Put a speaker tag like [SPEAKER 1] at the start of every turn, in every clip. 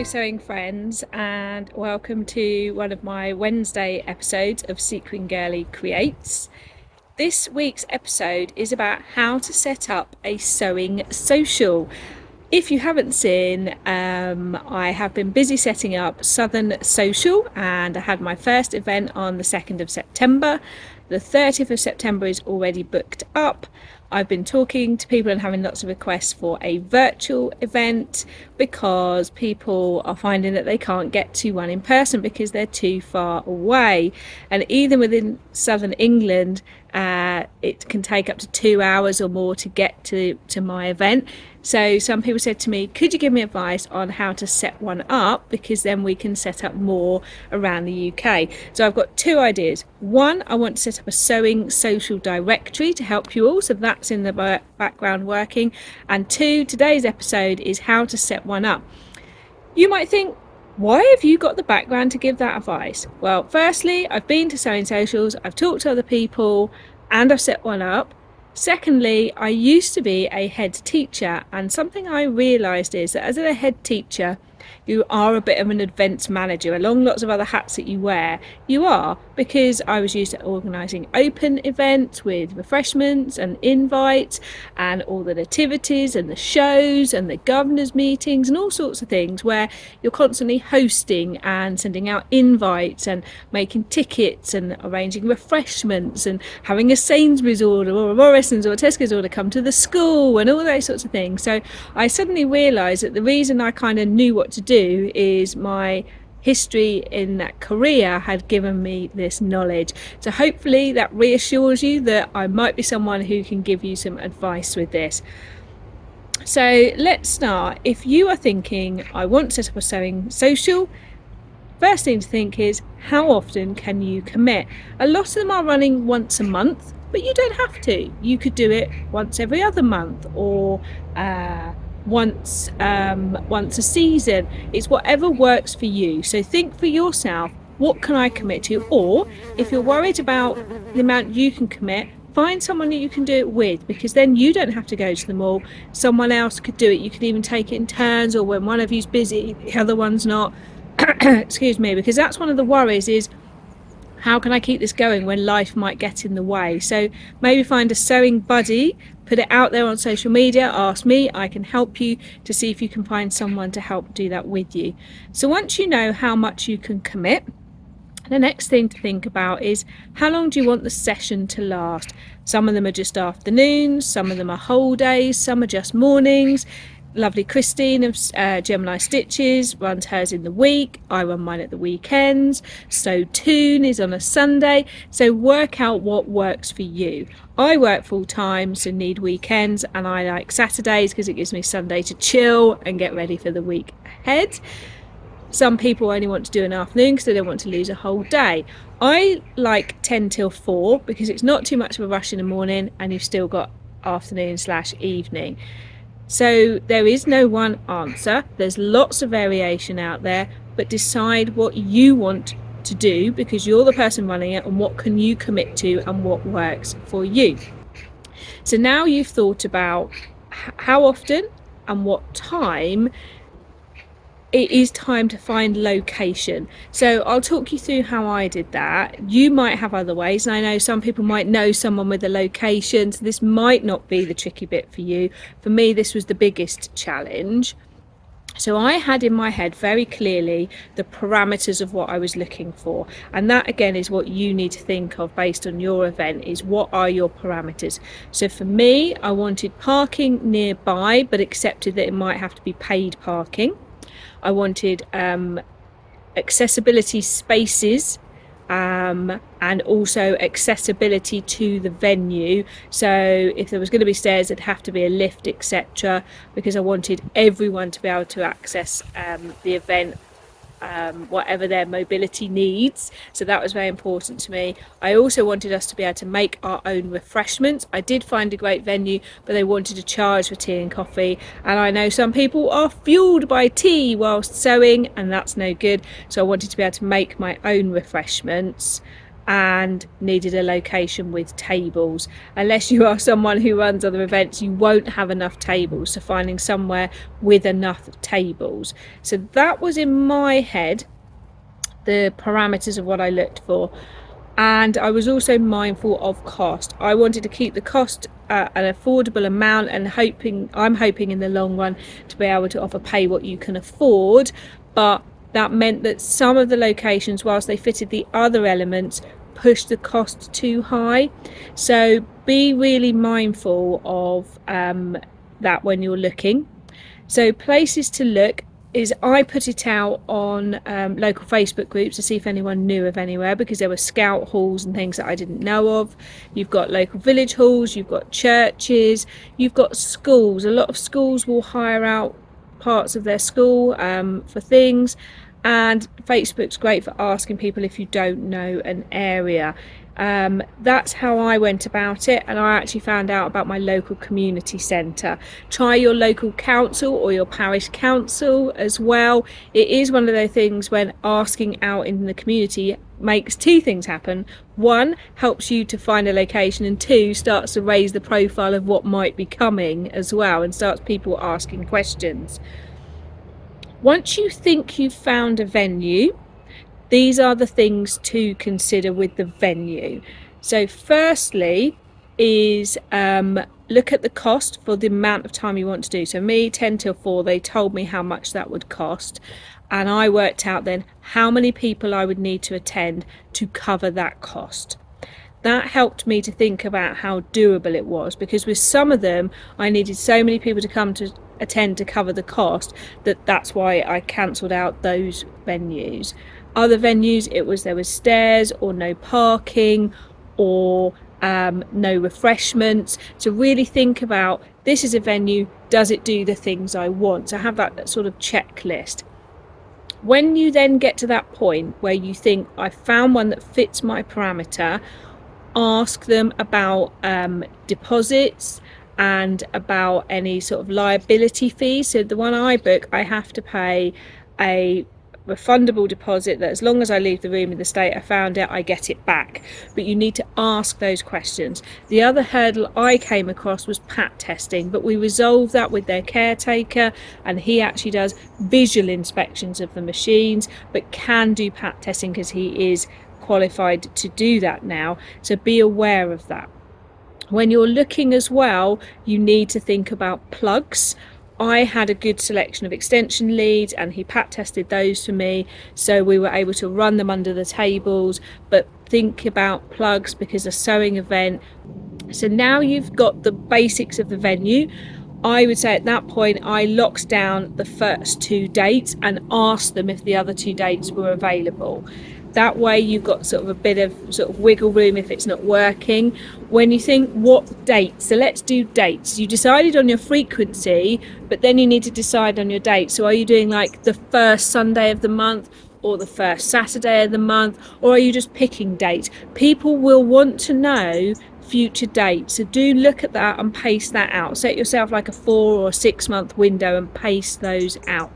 [SPEAKER 1] sewing friends, and welcome to one of my Wednesday episodes of Sequin Girly Creates. This week's episode is about how to set up a sewing social. If you haven't seen, I have been busy setting up Southern Social, and I had my first event on the 2nd of September. The 30th of September is already booked up. I've been talking to people and having lots of requests for a virtual event because people are finding that they can't get to one in person because they're too far away. And even within southern England, it can take up to 2 hours or more to get to my event. So some people said to me, could you give me advice on how to set one up, because then we can set up more around the UK. So I've got two ideas. One, I want to set up a sewing social directory to help you all, so that's in the background working. And two, today's episode is how to set one up. You might think, why have you got the background to give that advice? Well, firstly, I've been to sewing socials, I've talked to other people, and I've set one up. Secondly, I used to be a head teacher, and something I realised is that as a head teacher, you are a bit of an events manager. Along lots of other hats that you wear, you are, because I was used to organising open events with refreshments and invites and all the nativities and the shows and the governors' meetings and all sorts of things where you're constantly hosting and sending out invites and making tickets and arranging refreshments and having a Sainsbury's order or a Morrison's or a Tesco's order come to the school and all those sorts of things. So I suddenly realised that the reason I kind of knew what to do is my history in that career had given me this knowledge. So hopefully that reassures you that I might be someone who can give you some advice with this. So let's start. If you are thinking, I want to set up a sewing social, first thing to think is, how often can you commit? A lot of them are running once a month, but you don't have to. You could do it once every other month, or once a season. It's whatever works for you. So think for yourself, what can I commit to? Or if you're worried about the amount you can commit, find someone that you can do it with, because then you don't have to go to the mall. Someone else could do it. You could even take it in turns, or when one of you's busy, the other one's not. Excuse me, because that's one of the worries, is how can I keep this going when life might get in the way? So maybe find a sewing buddy, put it out there on social media, ask me, I can help you to see if you can find someone to help do that with you. So once you know how much you can commit, the next thing to think about is, how long do you want the session to last? Some of them are just afternoons, some of them are whole days, some are just mornings. Lovely Christine of Gemini Stitches runs hers in the week. I run mine at the weekends. So Toon is on a Sunday. So work out what works for you. I work full time, so need weekends, and I like Saturdays because it gives me Sunday to chill and get ready for the week ahead. Some people only want to do an afternoon because they don't want to lose a whole day. I like 10 till 4 because it's not too much of a rush in the morning and you've still got afternoon/evening. So there is no one answer. There's lots of variation out there, but decide what you want to do, because you're the person running it, and what can you commit to and what works for you. So now you've thought about how often and what time. It is time to find location. So I'll talk you through how I did that. You might have other ways, and I know some people might know someone with a location, so this might not be the tricky bit for you. For me, this was the biggest challenge. So I had in my head very clearly the parameters of what I was looking for, and that again is what you need to think of based on your event, is what are your parameters. So for me, I wanted parking nearby, but accepted that it might have to be paid parking. I wanted accessibility spaces, and also accessibility to the venue. So if there was going to be stairs, it'd have to be a lift, etc., because I wanted everyone to be able to access the event, whatever their mobility needs. So that was very important to me. I also wanted us to be able to make our own refreshments. I did find a great venue, but they wanted to charge for tea and coffee, and I know some people are fueled by tea whilst sewing, and that's no good. So I wanted to be able to make my own refreshments. and needed a location with tables. Unless you are someone who runs other events, you won't have enough tables, so finding somewhere with enough tables. So that was in my head the parameters of what I looked for. And I was also mindful of cost. I wanted to keep the cost at an affordable amount, and I'm hoping in the long run to be able to offer pay what you can afford. But that meant that some of the locations, whilst they fitted the other elements, pushed the cost too high. So be really mindful of that when you're looking. So places to look is I put it out on local Facebook groups to see if anyone knew of anywhere, because there were scout halls and things that I didn't know of. You've got local village halls, you've got churches, you've got schools. A lot of schools will hire out parts of their school for things, and Facebook's great for asking people if you don't know an area. That's how I went about it, and I actually found out about my local community centre. Try your local council or your parish council as well. It is one of those things when asking out in the community makes two things happen. One, helps you to find a location, and two, starts to raise the profile of what might be coming as well, and starts people asking questions. Once you think you've found a venue, these are the things to consider with the venue. So firstly is look at the cost for the amount of time you want to do. So me, 10 till 4, they told me how much that would cost, and I worked out then how many people I would need to attend to cover that cost. That helped me to think about how doable it was, because with some of them I needed so many people to come to attend to cover the cost that's why I cancelled out those venues. Other venues, there was stairs or no parking or no refreshments. So really think about, this is a venue, does it do the things I want? So have that sort of checklist. When you then get to that point where you think, I found one that fits my parameter, ask them about deposits and about any sort of liability fees. So the one I book, I have to pay a refundable deposit that as long as I leave the room in the state I found it, I get it back. But you need to ask those questions. The other hurdle I came across was pat testing, but we resolved that with their caretaker, and he actually does visual inspections of the machines but can do pat testing because he is qualified to do that now. So be aware of that. When you're looking as well, you need to think about plugs. I had a good selection of extension leads and he pat tested those for me, so we were able to run them under the tables. But think about plugs because a sewing event. So now you've got the basics of the venue. I would say at that point I locked down the first 2 dates and asked them if the other 2 dates were available. That way you've got sort of a bit of sort of wiggle room if it's not working. When you think what dates, so let's do dates. You decided on your frequency, but then you need to decide on your date. So are you doing like the first Sunday of the month or the first Saturday of the month, or are you just picking dates? People will want to know future dates, so do look at that and pace that out. Set yourself like a 4 or 6 month window and pace those out.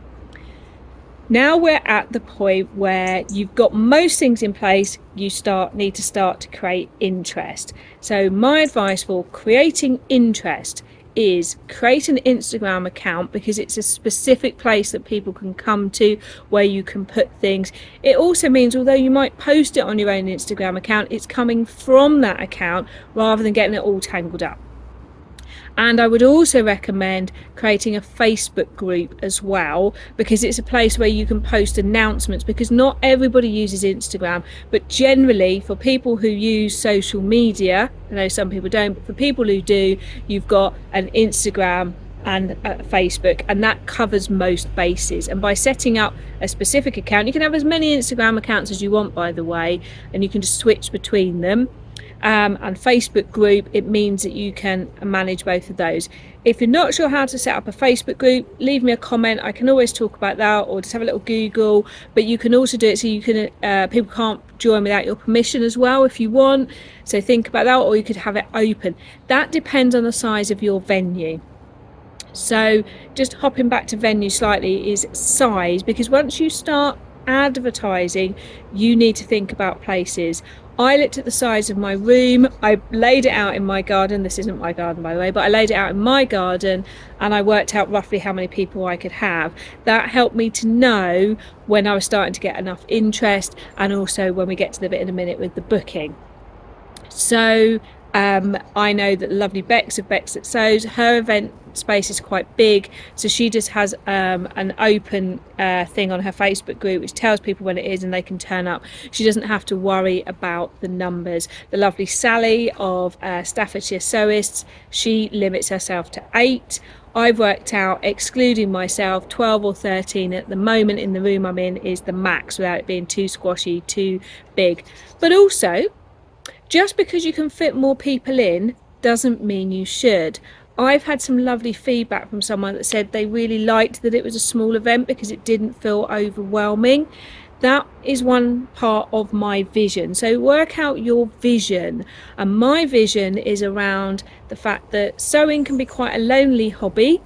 [SPEAKER 1] Now we're at the point where you've got most things in place, you need to start to create interest. So my advice for creating interest is create an Instagram account, because it's a specific place that people can come to where you can put things. It also means, although you might post it on your own Instagram account, it's coming from that account rather than getting it all tangled up. And I would also recommend creating a Facebook group as well, because it's a place where you can post announcements, because not everybody uses Instagram, but generally for people who use social media, I know some people don't, but for people who do, you've got an Instagram and Facebook, and that covers most bases. And by setting up a specific account, you can have as many Instagram accounts as you want, by the way, and you can just switch between them. And Facebook group, it means that you can manage both of those. If you're not sure how to set up a Facebook group, leave me a comment. I can always talk about that, or just have a little Google. But you can also do it so you can people can't join without your permission as well if you want. So think about that, or you could have it open. That depends on the size of your venue. So just hopping back to venue slightly is size, because once you start advertising, you need to think about places. I looked at the size of my room. I laid it out in my garden. This isn't my garden, by the way, but I laid it out in my garden and I worked out roughly how many people I could have. That helped me to know when I was starting to get enough interest, and also when we get to the bit in a minute with the booking. So I know that the lovely Bex of Bex That Sews, her event space is quite big, so she just has an open thing on her Facebook group which tells people when it is and they can turn up. She doesn't have to worry about the numbers. The lovely Sally of Staffordshire Sewists, she limits herself to 8. I've worked out, excluding myself, 12 or 13 at the moment in the room I'm in is the max, without it being too squashy, too big. But also, just because you can fit more people in doesn't mean you should. I've had some lovely feedback from someone that said they really liked that it was a small event because it didn't feel overwhelming. That is one part of my vision. So work out your vision. And my vision is around the fact that sewing can be quite a lonely hobby,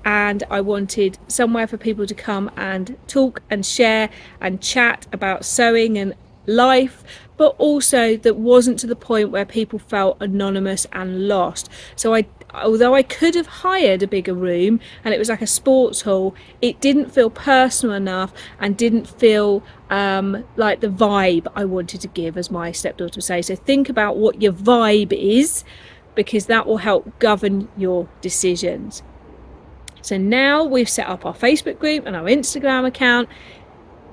[SPEAKER 1] and I wanted somewhere for people to come and talk and share and chat about sewing and life, but also that wasn't to the point where people felt anonymous and lost. So although I could have hired a bigger room and it was like a sports hall, it didn't feel personal enough and didn't feel like the vibe I wanted to give, as my stepdaughter would say. So think about what your vibe is, because that will help govern your decisions. So now we've set up our Facebook group and our Instagram account,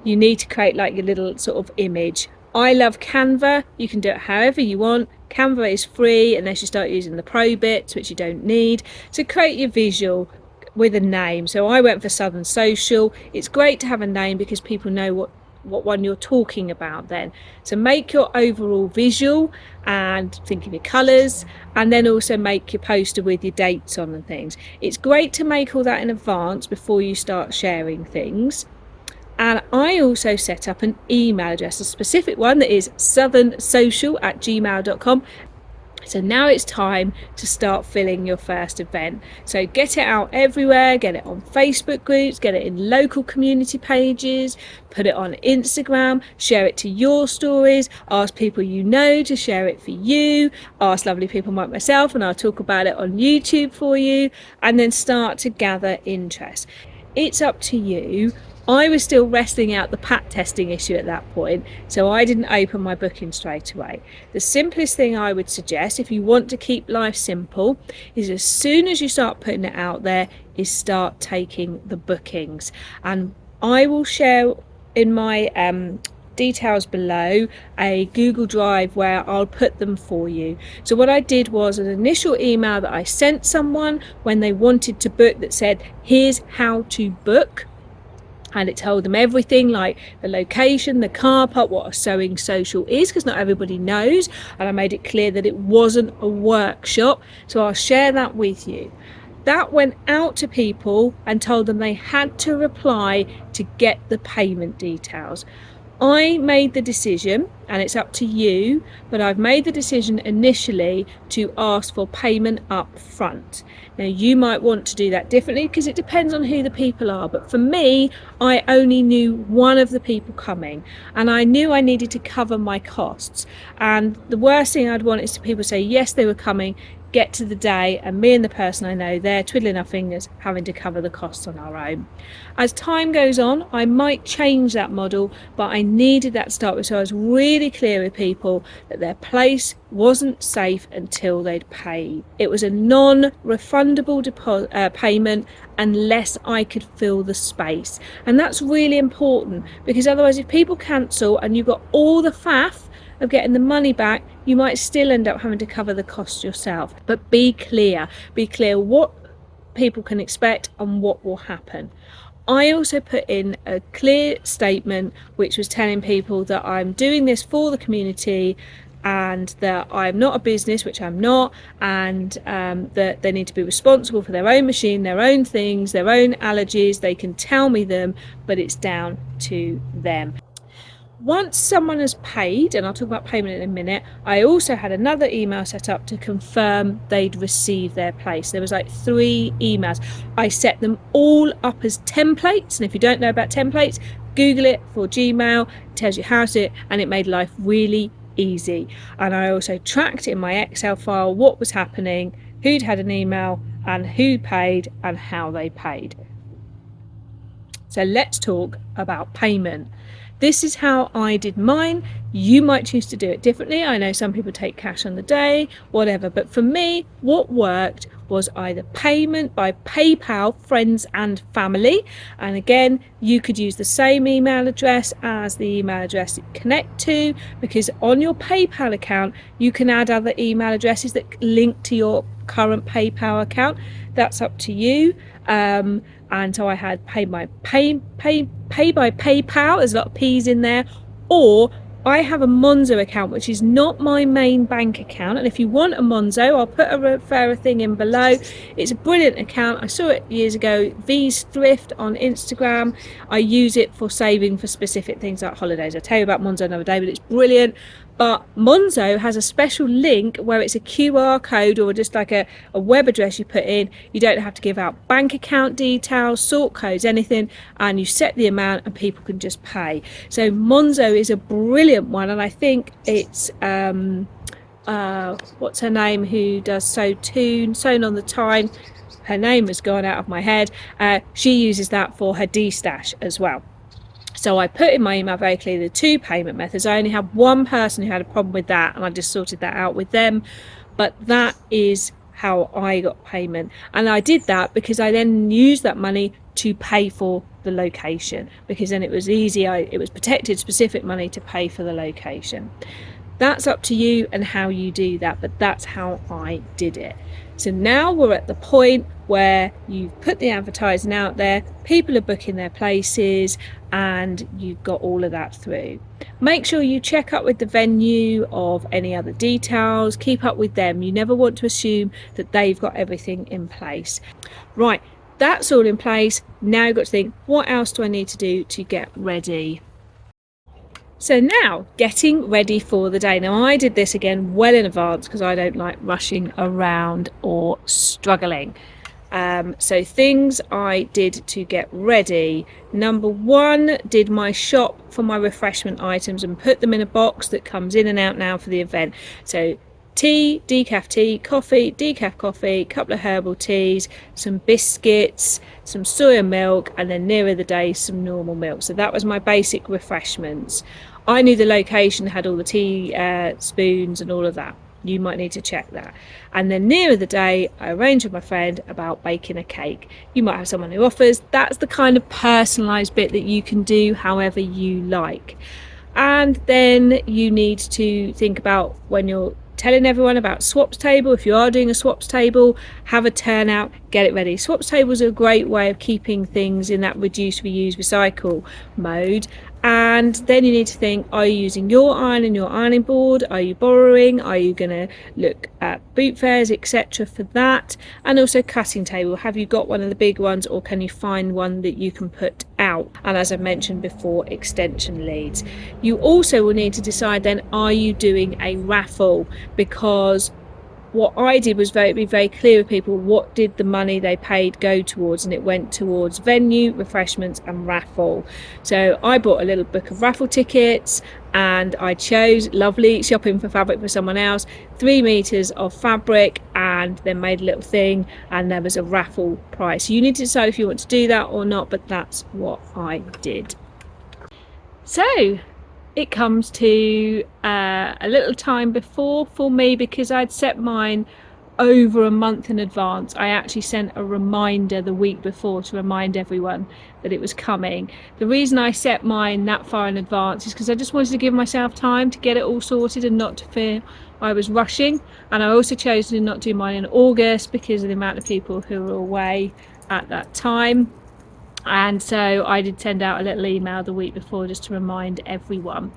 [SPEAKER 1] you need to create like your little sort of image. I love Canva. You can do it however you want. Canva is free unless you start using the pro bits, which you don't need. So create your visual with a name. So I went for Southern Social. It's great to have a name because people know what one you're talking about then. So make your overall visual and think of your colours, and then also make your poster with your dates on and things. It's great to make all that in advance before you start sharing things. And I also set up an email address, a specific one that is southernsocial@gmail.com. So now it's time to start filling your first event. So get it out everywhere, get it on Facebook groups, get it in local community pages, put it on Instagram, share it to your stories, ask people you know to share it for you, ask lovely people like myself and I'll talk about it on YouTube for you, and then start to gather interest. It's up to you. I was still wrestling out the pat testing issue at that point, so I didn't open my booking straight away. The simplest thing I would suggest, if you want to keep life simple, is as soon as you start putting it out there, is start taking the bookings. And I will share in my details below a Google Drive where I'll put them for you. So what I did was an initial email that I sent someone when they wanted to book that said, here's how to book. And it told them everything, like the location, the car park, what a sewing social is, because not everybody knows. And I made it clear that it wasn't a workshop. So I'll share that with you. That went out to people and told them they had to reply to get the payment details. I made the decision, and it's up to you, but I've made the decision initially to ask for payment up front. Now you might want to do that differently because it depends on who the people are, but for me, I only knew one of the people coming and I knew I needed to cover my costs. And the worst thing I'd want is to people say yes they were coming, get to the day, and me and the person I know there twiddling our fingers having to cover the costs on our own. As time goes on, I might change that model, but I needed that to start with, so I was really clear with people that their place wasn't safe until they'd paid. It was a non-refundable payment unless I could fill the space, and that's really important because otherwise if people cancel and you've got all the faff of getting the money back, you might still end up having to cover the cost yourself. But be clear what people can expect and what will happen. I also put in a clear statement which was telling people that I'm doing this for the community and that I'm not a business, which I'm not, and that they need to be responsible for their own machine, their own things, their own allergies. They can tell me them, but it's down to them. Once someone has paid, and I'll talk about payment in a minute, I also had another email set up to confirm they'd received their place. There was like 3 emails. I set them all up as templates, and if you don't know about templates, Google it for Gmail, it tells you how to do it, and it made life really easy. And I also tracked in my Excel file what was happening, who'd had an email, and who paid and how they paid. So let's talk about payment. This is how I did mine. You might choose to do it differently. I know some people take cash on the day, whatever. But for me, what worked was either payment by PayPal, friends and family. And again, you could use the same email address as the email address you connect to, because on your PayPal account, you can add other email addresses that link to your current PayPal account. That's up to you. And so I had pay by PayPal, there's a lot of P's in there, or I have a Monzo account, which is not my main bank account. And if you want a Monzo, I'll put a referral thing in below. It's a brilliant account. I saw it years ago, V's Thrift on Instagram. I use it for saving for specific things like holidays. I'll tell you about Monzo another day, but it's brilliant. But Monzo has a special link where it's a QR code or just like a web address you put in. You don't have to give out bank account details, sort codes, anything, and you set the amount and people can just pay. So Monzo is a brilliant one, and I think it's what's her name who does Sewn on the Time. Her name has gone out of my head. She uses that for her D-stash as well. So I put in my email very clearly the 2 payment methods. I only had one person who had a problem with that, and I just sorted that out with them. But that is how I got payment. And I did that because I then used that money to pay for the location, because then it was easy. It was protected, specific money to pay for the location. That's up to you and how you do that, but that's how I did it. So now we're at the point where you've put the advertising out there, people are booking their places, and you've got all of that through. Make sure you check up with the venue of any other details, keep up with them. You never want to assume that they've got everything in place. Right, that's all in place. Now you've got to think, what else do I need to do to get ready? So now, getting ready for the day. Now I did this again well in advance because I don't like rushing around or struggling. So things I did to get ready. Number 1, did my shop for my refreshment items and put them in a box that comes in and out now for the event. So tea, decaf coffee, decaf coffee, couple of herbal teas, some biscuits, some soya milk, and then nearer the day some normal milk. So that was my basic refreshments. I knew the location had all the tea spoons and all of that. You might need to check that. And then nearer the day, I arranged with my friend about baking a cake. You might have someone who offers. That's the kind of personalised bit that you can do however you like. And then you need to think about when you're telling everyone about swaps table. If you are doing a swaps table, have a turnout, get it ready. Swaps tables are a great way of keeping things in that reduce, reuse, recycle mode. And then you need to think, are you using your iron and your ironing board? Are you borrowing? Are you going to look at boot fairs, etc. for that? And also cutting table. Have you got one of the big ones, or can you find one that you can put out? And as I mentioned before, extension leads. You also will need to decide then, are you doing a raffle? Because what I did was be very clear with people what did the money they paid go towards, and it went towards venue, refreshments and raffle. So I bought a little book of raffle tickets, and I chose, lovely, shopping for fabric for someone else, 3 meters of fabric, and then made a little thing, and there was a raffle price. You need to decide if you want to do that or not, but that's what I did. So it comes to a little time before for me, because I'd set mine over a month in advance. I actually sent a reminder the week before to remind everyone that it was coming. The reason I set mine that far in advance is because I just wanted to give myself time to get it all sorted and not to feel I was rushing. And I also chose to not do mine in August because of the amount of people who were away at that time. And so I did send out a little email the week before just to remind everyone.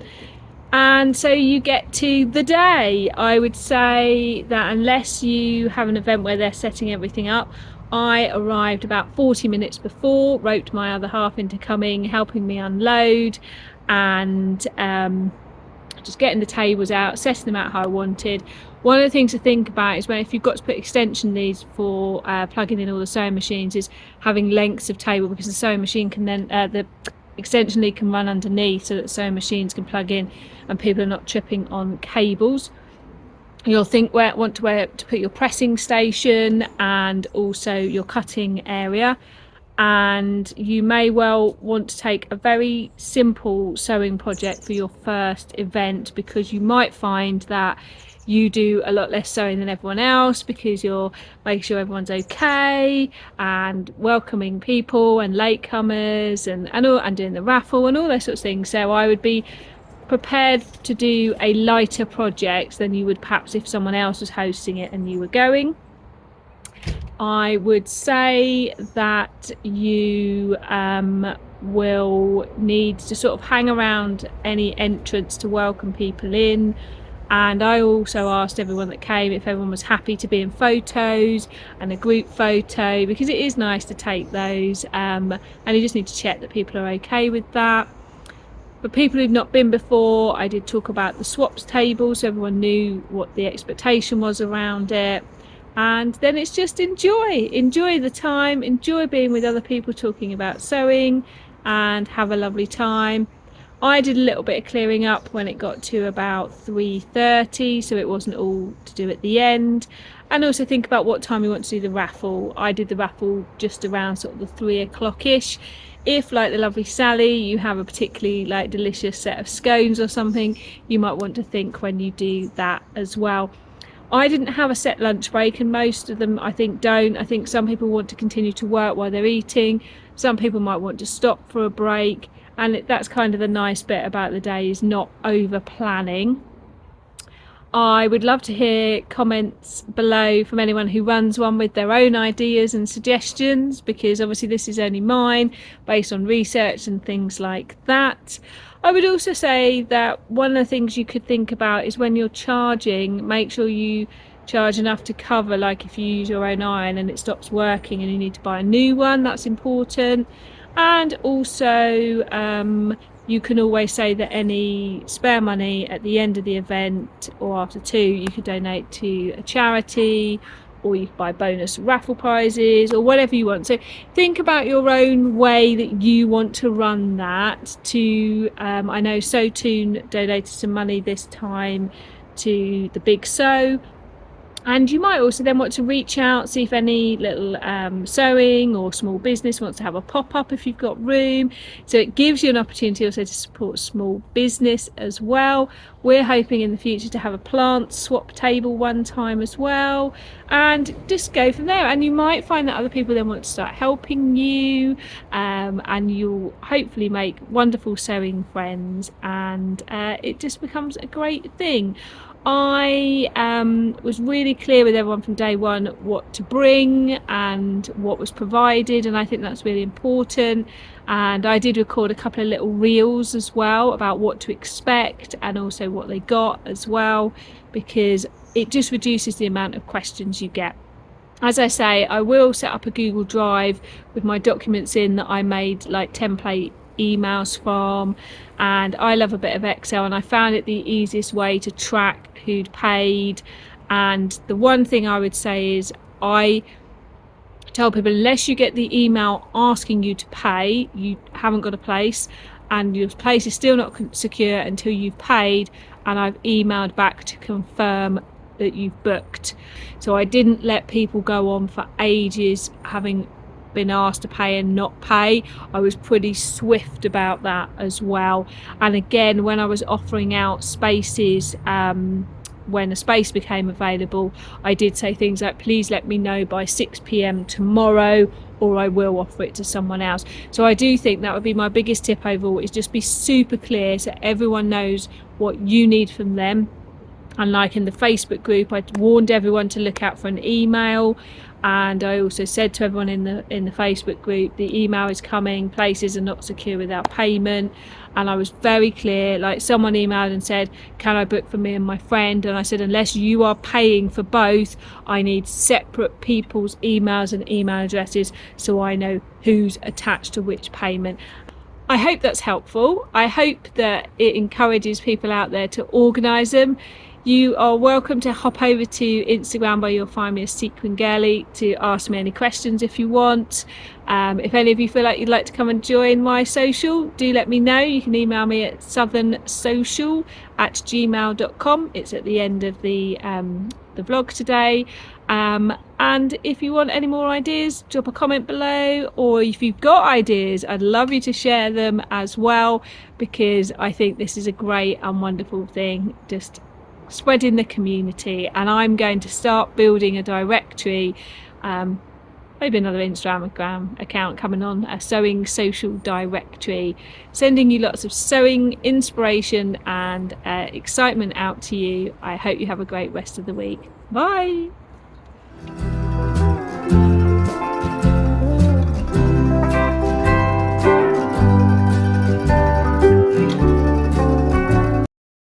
[SPEAKER 1] And so you get to the day. I would say that unless you have an event where they're setting everything up, I arrived about 40 minutes before, roped my other half into coming, helping me unload, and just getting the tables out, setting them out how I wanted. One of the things to think about is if you've got to put extension leads for plugging in all the sewing machines, is having lengths of table, because the sewing machine can then, the extension lead can run underneath so that sewing machines can plug in and people are not tripping on cables. You'll want to put your pressing station and also your cutting area, and you may well want to take a very simple sewing project for your first event, because you might find that you do a lot less sewing than everyone else because you're making sure everyone's okay and welcoming people and latecomers and doing the raffle and all those sorts of things. So I would be prepared to do a lighter project than you would perhaps if someone else was hosting it and you were going. I would say that you will need to sort of hang around any entrance to welcome people in. And I also asked everyone that came if everyone was happy to be in photos and a group photo, because it is nice to take those, and you just need to check that people are okay with that. For people who've not been before, I did talk about the swaps table so everyone knew what the expectation was around it. And then it's just enjoy the time, enjoy being with other people talking about sewing, and have a lovely time. I did a little bit of clearing up when it got to about 3:30, so it wasn't all to do at the end. And also think about what time you want to do the raffle. I did the raffle just around sort of the 3 o'clock-ish. If, like the lovely Sally, you have a particularly delicious set of scones or something, you might want to think when you do that as well. I didn't have a set lunch break, and most of them I think don't. I think some people want to continue to work while they're eating. Some people might want to stop for a break, and that's kind of the nice bit about the day, is not over planning. I would love to hear comments below from anyone who runs one with their own ideas and suggestions, because obviously this is only mine based on research and things like that. I would also say that one of the things you could think about is when you're charging, make sure you charge enough to cover, like if you use your own iron and it stops working and you need to buy a new one, that's important. And also you can always say that any spare money at the end of the event or after 2, you could donate to a charity, or you could buy bonus raffle prizes or whatever you want. So think about your own way that you want to run that. I know SewToon donated some money this time to the Big Sew. And you might also then want to reach out, see if any little sewing or small business wants to have a pop-up if you've got room. So it gives you an opportunity also to support small business as well. We're hoping in the future to have a plant swap table one time as well, and just go from there. And you might find that other people then want to start helping you, and you'll hopefully make wonderful sewing friends, and it just becomes a great thing. I was really clear with everyone from day one what to bring and what was provided, and I think that's really important. And I did record a couple of little reels as well about what to expect and also what they got as well, because it just reduces the amount of questions you get. As I say, I will set up a Google Drive with my documents in that I made like template emails from, and I love a bit of Excel, and I found it the easiest way to track who'd paid. And the one thing I would say is, I tell people, unless you get the email asking you to pay, you haven't got a place, and your place is still not secure until you've paid and I've emailed back to confirm that you've booked. So I didn't let people go on for ages having been asked to pay and not pay. I was pretty swift about that as well. And again, when I was offering out spaces, when a space became available, I did say things like, please let me know by 6 p.m. tomorrow, or I will offer it to someone else. So I do think that would be my biggest tip overall, is just be super clear so everyone knows what you need from them. And like in the Facebook group, I warned everyone to look out for an email, and I also said to everyone in the Facebook group, the email is coming, places are not secure without payment. And I was very clear. Like, someone emailed and said, can I book for me and my friend? And I said, unless you are paying for both, I need separate people's emails and email addresses so I know who's attached to which payment. I hope that's helpful. I hope that it encourages people out there to organise them. You are welcome to hop over to Instagram where you'll find me as Sequin Girly to ask me any questions if you want. If any of you feel like you'd like to come and join my social, do let me know. You can email me at southernsocial@gmail.com. It's at the end of the vlog today. And if you want any more ideas, drop a comment below, or if you've got ideas, I'd love you to share them as well, because I think this is a great and wonderful thing, just spreading the community. And I'm going to start building a directory, maybe another Instagram account coming on, a sewing social directory, sending you lots of sewing inspiration and excitement out to you. I hope you have a great rest of the week. Bye.